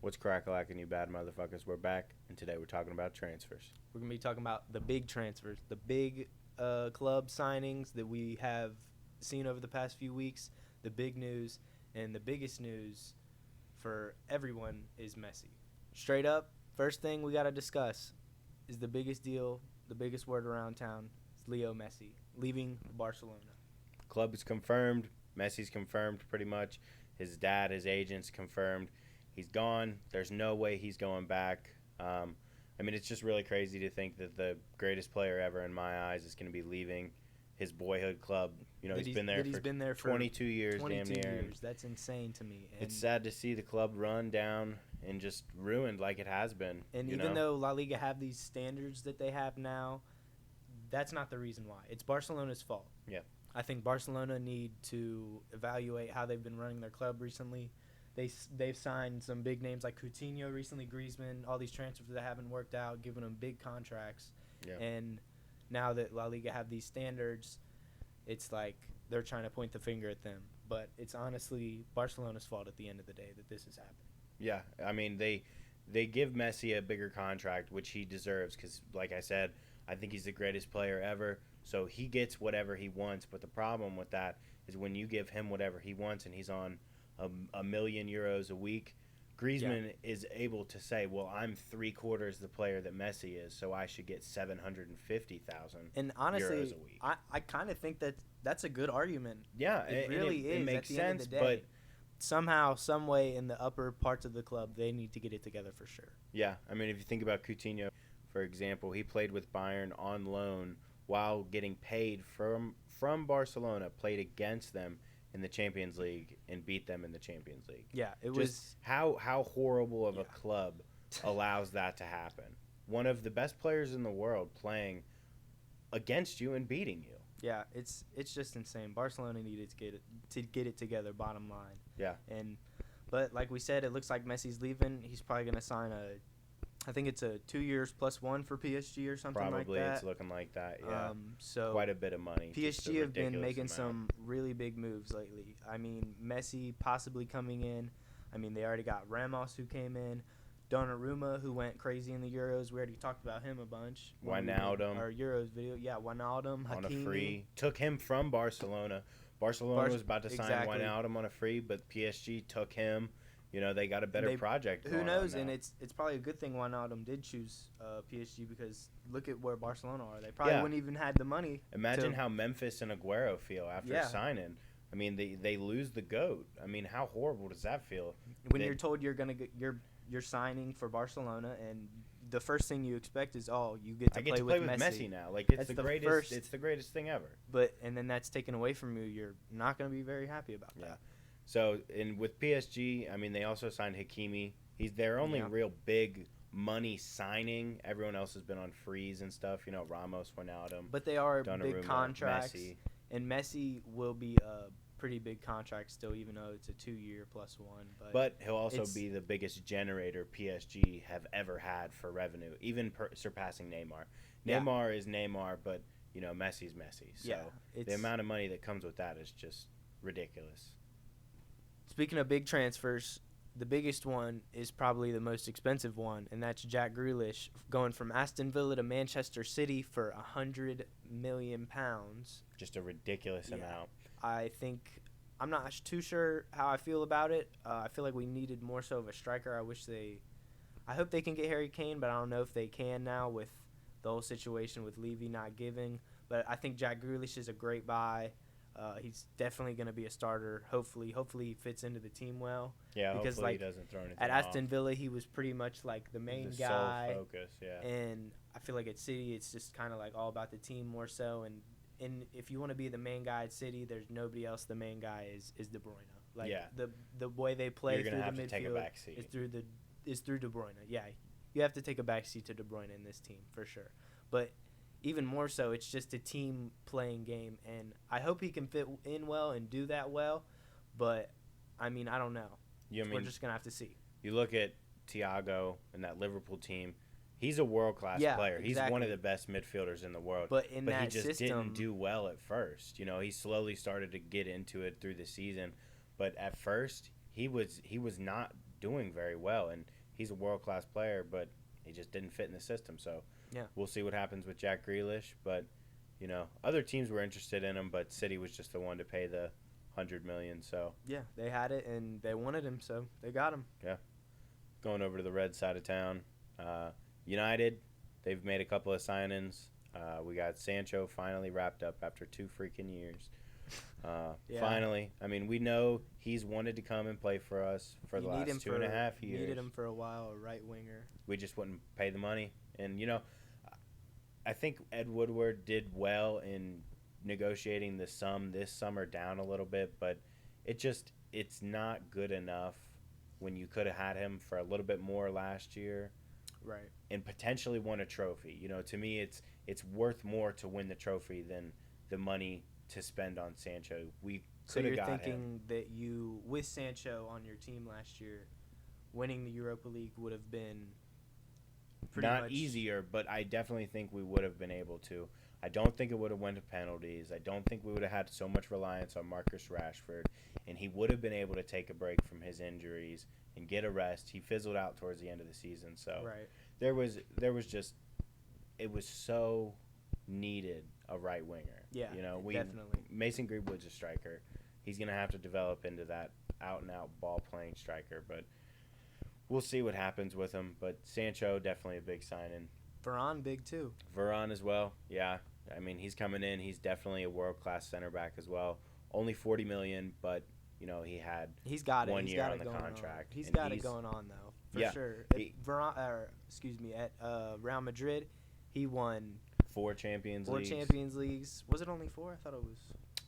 What's crack-a-lackin', you bad motherfuckers? We're back, and today we're talking about transfers. We're going to be talking about the big transfers, the big club signings that we have seen over the past few weeks, the big news, and the biggest news for everyone is Messi. Straight up, first thing we got to discuss is the biggest deal, the biggest word around town. It's Leo Messi leaving Barcelona. Club is confirmed. Messi's confirmed pretty much. His dad, his agents confirmed. He's gone. There's no way he's going back. It's just really crazy to think that the greatest player ever in my eyes is going to be leaving his boyhood club. You know, he's been there for 22 years, 22 damn near. years. That's insane to me. And it's sad to see the club run down and just ruined like it has been. And even though La Liga have these standards that they have now, that's not the reason why. It's Barcelona's fault. Yeah. I think Barcelona need to evaluate how they've been running their club recently. They've signed some big names like Coutinho recently, Griezmann, all these transfers that haven't worked out, giving them big contracts. Yeah. And now that La Liga have these standards, it's like they're trying to point the finger at them. But it's honestly Barcelona's fault at the end of the day that this is happening. Yeah, I mean, they give Messi a bigger contract, which he deserves because, like I said, I think he's the greatest player ever. So he gets whatever he wants. But the problem with that is when you give him whatever he wants and he's on a million euros a week, Griezmann is able to say, well, I'm 3/4 the player that Messi is, so I should get 750,000 and honestly, euros a week. I kind of think that's a good argument. Yeah, it really is. It makes at the end sense, of the day. but somehow, some way in the upper parts of the club, they need to get it together for sure. Yeah, I mean, if you think about Coutinho, for example, he played with Bayern on loan while getting paid from Barcelona, played against them in the Champions League and beat them in the Champions League. Yeah, was how horrible of a club allows that to happen. One of the best players in the world playing against you and beating you. Yeah, it's just insane. Barcelona needed to get it together. Bottom line. Yeah. But like we said, it looks like Messi's leaving. He's probably gonna sign I think it's a 2 years plus 1 for PSG or something like that. Probably it's looking like that. Yeah. So quite a bit of money. PSG have been making some really big moves lately. I mean, Messi possibly coming in. I mean, they already got Ramos who came in. Donnarumma, who went crazy in the Euros. We already talked about him a bunch. Wijnaldum. Our Euros video. Yeah, Wijnaldum. On Hakimi. a free. Took him from Barcelona. Barcelona was about to sign Wijnaldum on a free, but PSG took him. You know, they got a better project. Who knows? And it's probably a good thing Wijnaldum did choose PSG because look at where Barcelona are. They probably wouldn't even had the money. Imagine how Memphis and Aguero feel after signing. I mean, they lose the GOAT. I mean, how horrible does that feel? When you're told you're signing for Barcelona and the first thing you expect is you get to play with Messi now. Like it's the greatest. It's the greatest thing ever. And then that's taken away from you. You're not going to be very happy about that. Yeah. So, and with PSG, I mean, they also signed Hakimi. He's their only real big money signing. Everyone else has been on frees and stuff. You know, Ramos, Wijnaldum. But they are Donnarumma, big contracts. Messi. And Messi will be a pretty big contract still, even though it's a 2 year plus 1. But he'll also be the biggest generator PSG have ever had for revenue, even surpassing Neymar. Neymar is Neymar, but, you know, Messi's Messi. So the amount of money that comes with that is just ridiculous. Speaking of big transfers, the biggest one is probably the most expensive one, and that's Jack Grealish going from Aston Villa to Manchester City for £100 million. Just a ridiculous amount. I'm not too sure how I feel about it. I feel like we needed more so of a striker. I hope they can get Harry Kane, but I don't know if they can now with the whole situation with Levy not giving. But I think Jack Grealish is a great buy. He's definitely going to be a starter. Hopefully he fits into the team well. Yeah, because hopefully he doesn't throw anything at off. Aston Villa, he was pretty much like the main guy. Sole focus, yeah. And I feel like at City, it's just kind of like all about the team more so. And if you want to be the main guy at City, there's nobody else. The main guy is De Bruyne. Like the way they play through the midfield is through De Bruyne. Yeah, you have to take a backseat to De Bruyne in this team for sure. But even more so, it's just a team playing game, and I hope he can fit in well and do that well. But I mean, I don't know. We're just gonna have to see. You look at Thiago and that Liverpool team. He's a world-class player. He's one of the best midfielders in the world. But he just didn't do well at first. You know, he slowly started to get into it through the season. But at first, he was not doing very well, and he's a world-class player, but he just didn't fit in the system. So we'll see what happens with Jack Grealish. But, other teams were interested in him, but City was just the one to pay the $100 million. So yeah, they had it, and they wanted him, so they got him. Yeah. Going over to the red side of town, United, they've made a couple of signings. We got Sancho finally wrapped up after 2 freaking years. Finally. I mean, we know he's wanted to come and play for us for the last 2.5 years. Needed him for a while, a right winger. We just wouldn't pay the money. And, I think Ed Woodward did well in negotiating the sum this summer down a little bit, but it's not good enough when you could have had him for a little bit more last year. Right. And potentially won a trophy. To me, it's worth more to win the trophy than the money to spend on Sancho. So you're thinking that with Sancho on your team last year, winning the Europa League would have been not easier, but I definitely think we would have been able to. I don't think it would have went to penalties. I don't think we would have had so much reliance on Marcus Rashford, and he would have been able to take a break from his injuries and get a rest. He fizzled out towards the end of the season, so there was just it was so needed a right winger. Yeah, definitely. Mason Greenwood's a striker. He's gonna have to develop into that out and out ball playing striker, but we'll see what happens with him. But Sancho definitely a big signing. Varane big too. Varane as well. Yeah, I mean he's coming in. He's definitely a world class center back as well. Only $40 million, but he's got 1 year on the contract. He's got it going on though, for sure. At Real Madrid, he won 4 Champions Leagues. Was it only 4? I thought it was.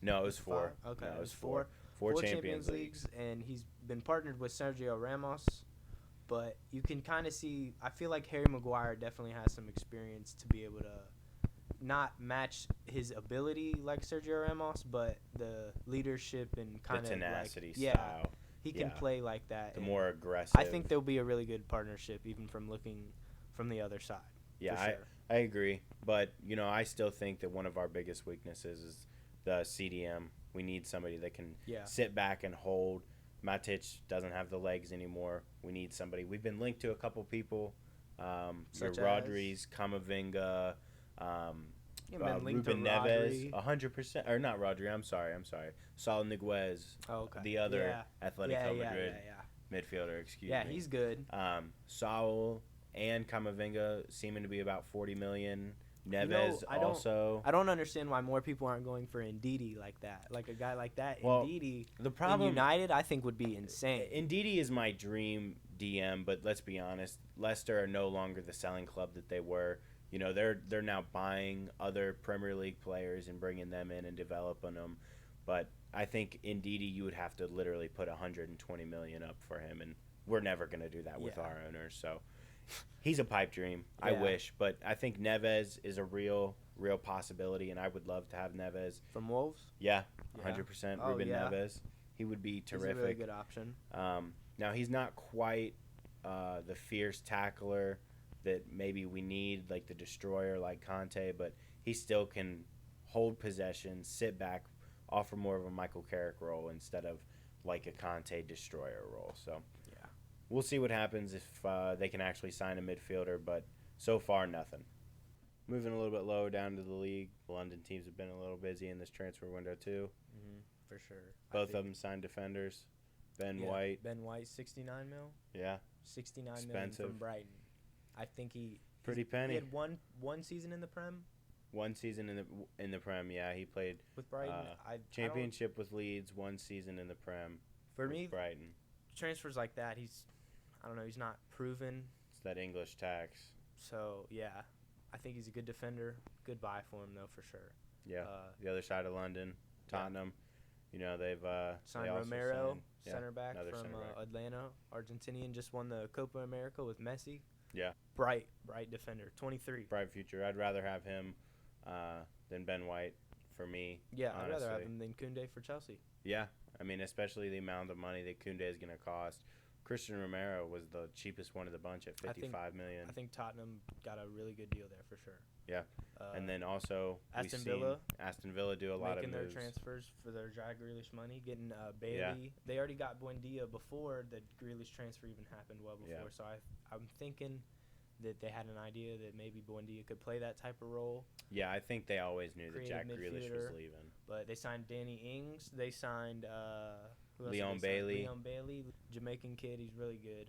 No, it was 4. 5? Okay, no, it was 4. 4 Champions Leagues, and he's been partnered with Sergio Ramos. But you can kind of see, I feel like Harry Maguire definitely has some experience to be able to not match his ability like Sergio Ramos, but the leadership and kind of the tenacity style. Yeah, he can play like that. The more aggressive. I think there'll be a really good partnership, even from looking from the other side. Yeah, sure. I agree. But, I still think that one of our biggest weaknesses is the CDM. We need somebody that can sit back and hold. Matic doesn't have the legs anymore. We need somebody. We've been linked to a couple people, Rodri's, Camavinga, Ruben Neves, 100%. Or not Rodri. I'm sorry. Saul Niguez, the other Atletico Madrid midfielder. Excuse me. Yeah, he's good. Saul and Camavinga seeming to be about $40 million. Neves also. I don't understand why more people aren't going for Ndidi like that. Like a guy like that, well, Ndidi the problem, in United, I think would be insane. Ndidi is my dream DM, but let's be honest, Leicester are no longer the selling club that they were. They're now buying other Premier League players and bringing them in and developing them. But I think Ndidi, you would have to literally put $120 million up for him, and we're never going to do that with our owners. So. He's a pipe dream. I wish, but I think Neves is a real possibility, and I would love to have Neves from Wolves. Yeah, 100%. Ruben Neves, he would be terrific. He's a really good option. Now he's not quite the fierce tackler that maybe we need, like the destroyer, like Conte, but he still can hold possession, sit back, offer more of a Michael Carrick role instead of like a Conte destroyer role. So. We'll see what happens if they can actually sign a midfielder, but so far, nothing. Moving a little bit lower down to the league, the London teams have been a little busy in this transfer window too. For sure. Both of them signed defenders. Ben White, 69 mil. Yeah. 69 expensive. Million from Brighton. I think pretty penny. He had one season in the Prem. One season in the Prem, yeah. He played with Brighton. Championship with Leeds. One season in the Prem. For me, Brighton. Transfers like that, he's not proven. It's that English tax. So, yeah, I think he's a good defender. Good buy for him, though, for sure. Yeah, the other side of London, Tottenham, they've signed Romero, center back from Atlanta, Argentinian, just won the Copa America with Messi. Yeah. Bright defender, 23. Bright future. I'd rather have him than Ben White for me. Yeah, honestly. I'd rather have him than Koundé for Chelsea. Yeah, I mean, especially the amount of money that Koundé is going to cost. Christian Romero was the cheapest one of the bunch at 55 million. I think Tottenham got a really good deal there for sure. Yeah. And then also Aston Villa do a lot of moves. Making their transfers for their Jack Grealish money, getting Bailey. Yeah. They already got Buendia before the Grealish transfer even happened well before. Yeah. So I'm thinking that they had an idea that maybe Buendia could play that type of role. Yeah, I think they always knew that Jack Grealish was leaving. But they signed Danny Ings. They signed Leon Bailey, Jamaican kid. He's really good.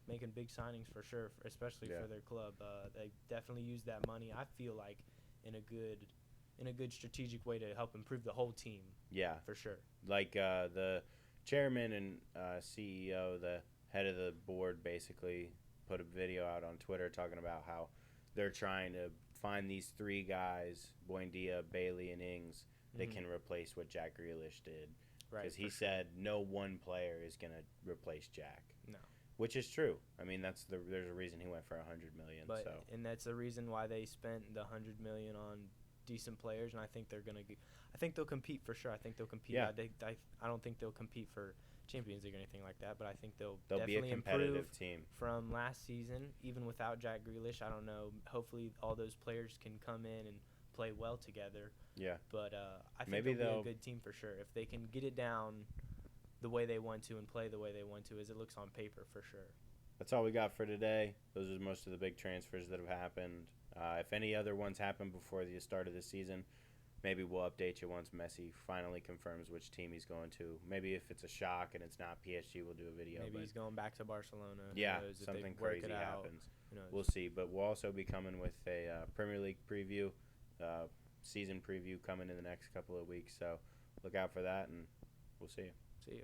Making big signings for sure, especially for their club. They definitely used that money, I feel like, in a good strategic way to help improve the whole team. Yeah. For sure. Like the chairman and CEO, the head of the board, basically put a video out on Twitter talking about how they're trying to find these three guys, Buendia, Bailey, and Ings, that can replace what Jack Grealish did. Because he said no one player is going to replace Jack. No. Which is true. I mean, there's a reason he went for $100 million. And that's the reason why they spent the $100 million on decent players, and I think they'll compete for sure. I think they'll compete. Yeah. I don't think they'll compete for Champions League or anything like that, but I think they'll be a competitive team from last season, even without Jack Grealish. I don't know. Hopefully, all those players can come in and play well together. Yeah. But I think they'll be a good team for sure if they can get it down the way they want to and play the way they want to, as it looks on paper for sure. That's all we got for today. Those are most of the big transfers that have happened. If any other ones happen before the start of the season, maybe we'll update you once Messi finally confirms which team he's going to. Maybe if it's a shock and it's not PSG, we'll do a video. Maybe he's going back to Barcelona. Yeah, something crazy happens. We'll see. But we'll also be coming with a Premier League preview, season preview coming in the next couple of weeks. So look out for that, and we'll see you. See you.